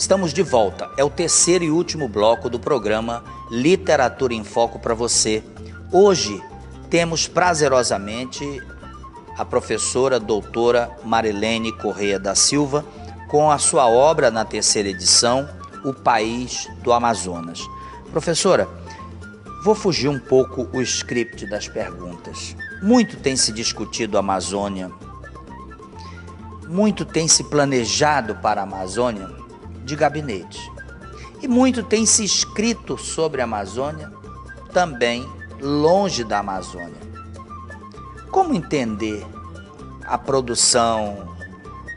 Estamos de volta. É o terceiro e último bloco do programa Literatura em Foco para você. Hoje temos prazerosamente a professora doutora Marilene Correia da Silva com a sua obra na terceira edição, O País do Amazonas. Professora, vou fugir um pouco o script das perguntas. Muito tem se discutido a Amazônia, muito tem se planejado para a Amazônia de gabinete. E muito tem se escrito sobre a Amazônia, também longe da Amazônia. Como entender a produção,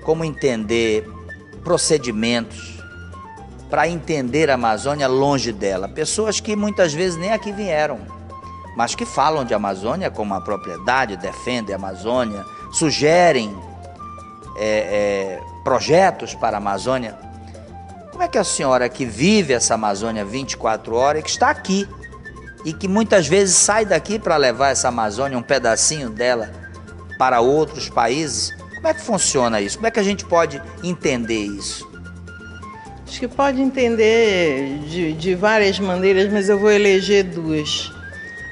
como entender procedimentos para entender a Amazônia longe dela? Pessoas que muitas vezes nem aqui vieram, mas que falam de Amazônia como uma propriedade, defendem a Amazônia, sugerem projetos para a Amazônia. Como é que a senhora que vive essa Amazônia 24 horas, que está aqui, e que muitas vezes sai daqui para levar essa Amazônia, um pedacinho dela, para outros países, como é que funciona isso? Como é que a gente pode entender isso? Acho que pode entender de várias maneiras, mas eu vou eleger duas.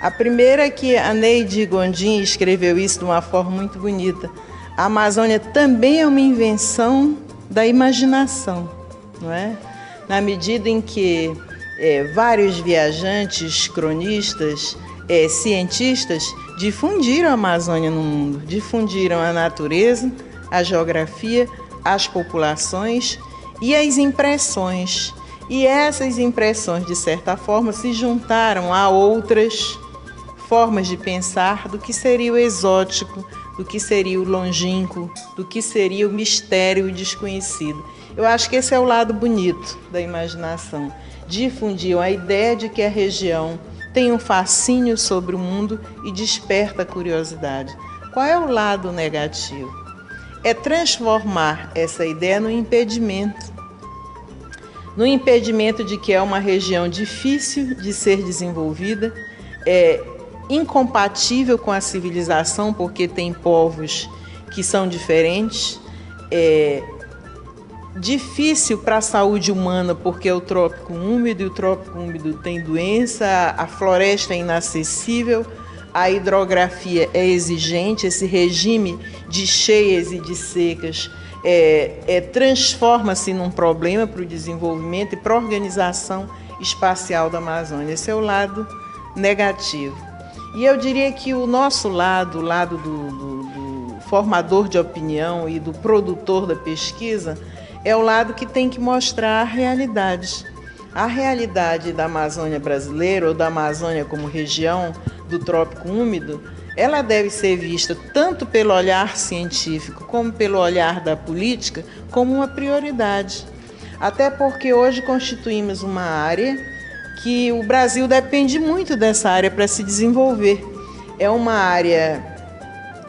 A primeira é que a Neide Gondim escreveu isso de uma forma muito bonita. A Amazônia também é uma invenção da imaginação, não é? Na medida em que vários viajantes, cronistas, cientistas difundiram a Amazônia no mundo, difundiram a natureza, a geografia, as populações e as impressões. E essas impressões, de certa forma, se juntaram a outras formas de pensar do que seria o exótico, do que seria o longínquo, do que seria o mistério desconhecido. Eu acho que esse é o lado bonito da imaginação. Difundiam a ideia de que a região tem um fascínio sobre o mundo e desperta a curiosidade. Qual é o lado negativo? É transformar essa ideia no impedimento. No impedimento de que é uma região difícil de ser desenvolvida, incompatível com a civilização, porque tem povos que são diferentes, difícil para a saúde humana, porque é o trópico úmido, e o trópico úmido tem doença, a floresta é inacessível, a hidrografia é exigente, esse regime de cheias e de secas transforma-se num problema para o desenvolvimento e para a organização espacial da Amazônia. Esse é o lado negativo. E eu diria que o nosso lado, o lado do formador de opinião e do produtor da pesquisa, é o lado que tem que mostrar a realidade. A realidade da Amazônia brasileira, ou da Amazônia como região do trópico úmido, ela deve ser vista tanto pelo olhar científico como pelo olhar da política como uma prioridade. Até porque hoje constituímos uma área que o Brasil depende muito dessa área para se desenvolver. É uma área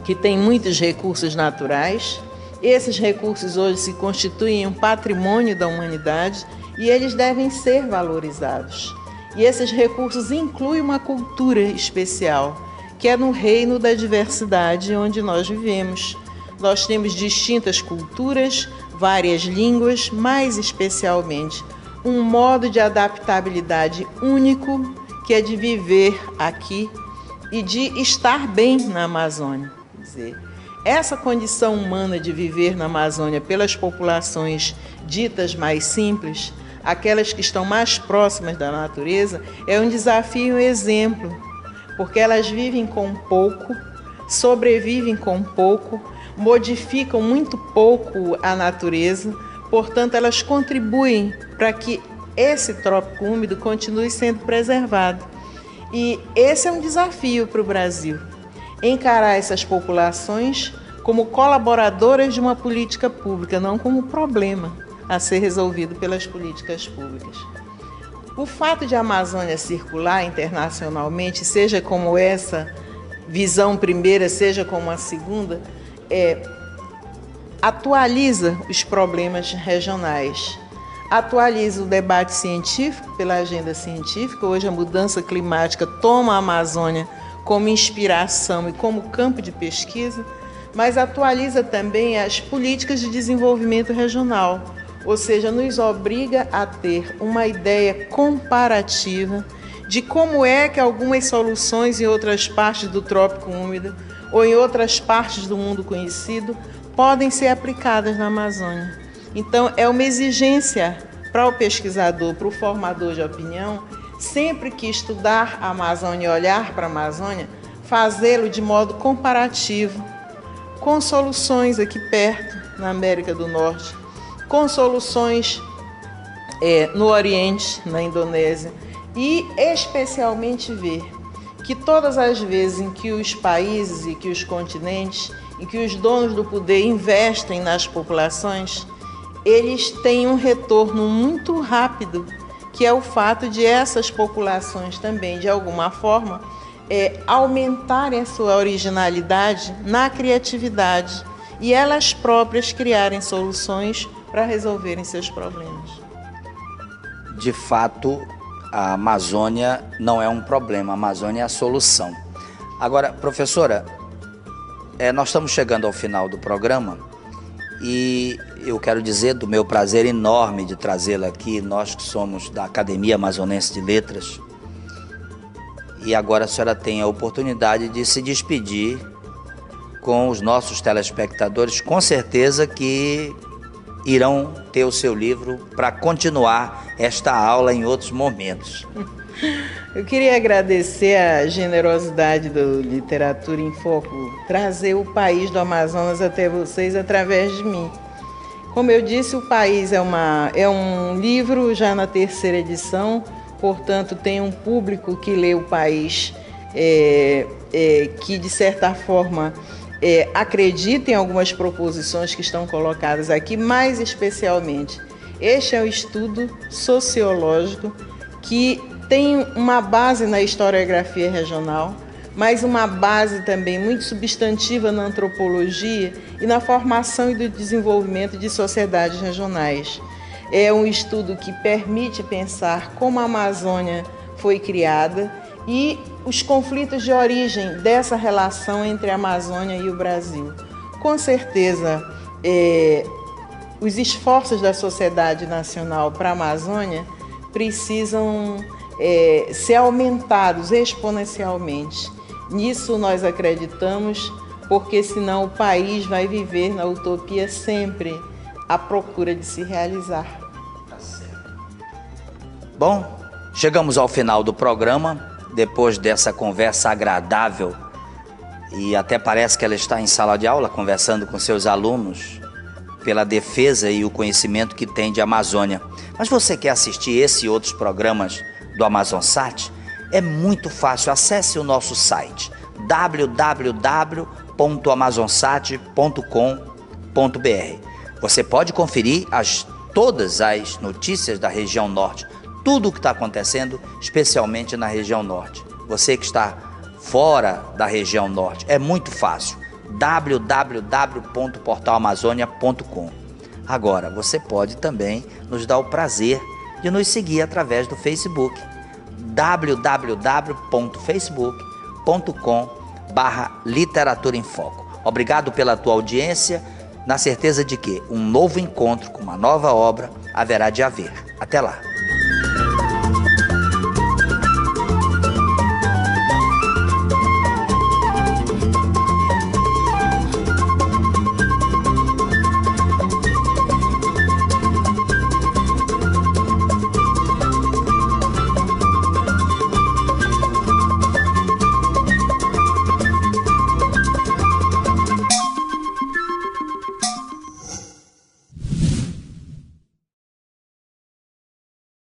que tem muitos recursos naturais. Esses recursos hoje se constituem um patrimônio da humanidade e eles devem ser valorizados. E esses recursos incluem uma cultura especial, que é no reino da diversidade onde nós vivemos. Nós temos distintas culturas, várias línguas, mais especialmente um modo de adaptabilidade único, que é de viver aqui e de estar bem na Amazônia. Quer dizer, essa condição humana de viver na Amazônia pelas populações ditas mais simples, aquelas que estão mais próximas da natureza, é um desafio e um exemplo, porque elas vivem com pouco, sobrevivem com pouco, modificam muito pouco a natureza. Portanto, elas contribuem para que esse trópico úmido continue sendo preservado. E esse é um desafio para o Brasil, encarar essas populações como colaboradoras de uma política pública, não como problema a ser resolvido pelas políticas públicas. O fato de a Amazônia circular internacionalmente, seja como essa visão primeira, seja como a segunda, atualiza os problemas regionais, atualiza o debate científico pela agenda científica. Hoje a mudança climática toma a Amazônia como inspiração e como campo de pesquisa, mas atualiza também as políticas de desenvolvimento regional. ou seja, nos obriga a ter uma ideia comparativa de como é que algumas soluções em outras partes do trópico úmido ou em outras partes do mundo conhecido podem ser aplicadas na Amazônia. Então, é uma exigência para o pesquisador, para o formador de opinião, sempre que estudar a Amazônia e olhar para a Amazônia, fazê-lo de modo comparativo, com soluções aqui perto, na América do Norte, com soluções no Oriente, na Indonésia, e especialmente ver que todas as vezes em que os países e que os continentes, em que os donos do poder investem nas populações, eles têm um retorno muito rápido, que é o fato de essas populações também, de alguma forma, aumentarem a sua originalidade na criatividade e elas próprias criarem soluções para resolverem seus problemas. De fato, a Amazônia não é um problema, a Amazônia é a solução. Agora, professora, nós estamos chegando ao final do programa e eu quero dizer do meu prazer enorme de trazê-la aqui, nós que somos da Academia Amazonense de Letras. E agora a senhora tem a oportunidade de se despedir com os nossos telespectadores, com certeza que irão ter o seu livro para continuar esta aula em outros momentos. Eu queria agradecer a generosidade do Literatura em Foco, trazer o país do Amazonas até vocês através de mim. Como eu disse, o país é um livro já na 3ª edição, portanto tem um público que lê o país que de certa forma acredita em algumas proposições que estão colocadas aqui, mais especialmente este é um estudo sociológico que tem uma base na historiografia regional, mas uma base também muito substantiva na antropologia e na formação e do desenvolvimento de sociedades regionais. É um estudo que permite pensar como a Amazônia foi criada e os conflitos de origem dessa relação entre a Amazônia e o Brasil. Com certeza, os esforços da sociedade nacional para a Amazônia precisam ser aumentados exponencialmente. Nisso nós acreditamos, porque senão o país vai viver na utopia sempre à procura de se realizar. Tá certo. Bom, chegamos ao final do programa, depois dessa conversa agradável, e até parece que ela está em sala de aula, conversando com seus alunos, pela defesa e o conhecimento que tem de Amazônia. Mas você quer assistir esse e outros programas do AmazonSat? É muito fácil, acesse o nosso site www.amazonsat.com.br. Você pode conferir todas as notícias da região norte, tudo o que está acontecendo, especialmente na região norte. Você que está fora da região norte, é muito fácil, www.portalamazônia.com. Agora, você pode também nos dar o prazer de nos seguir através do Facebook, www.facebook.com/Literatura em Foco. Obrigado pela tua audiência, na certeza de que um novo encontro com uma nova obra haverá de haver. Até lá!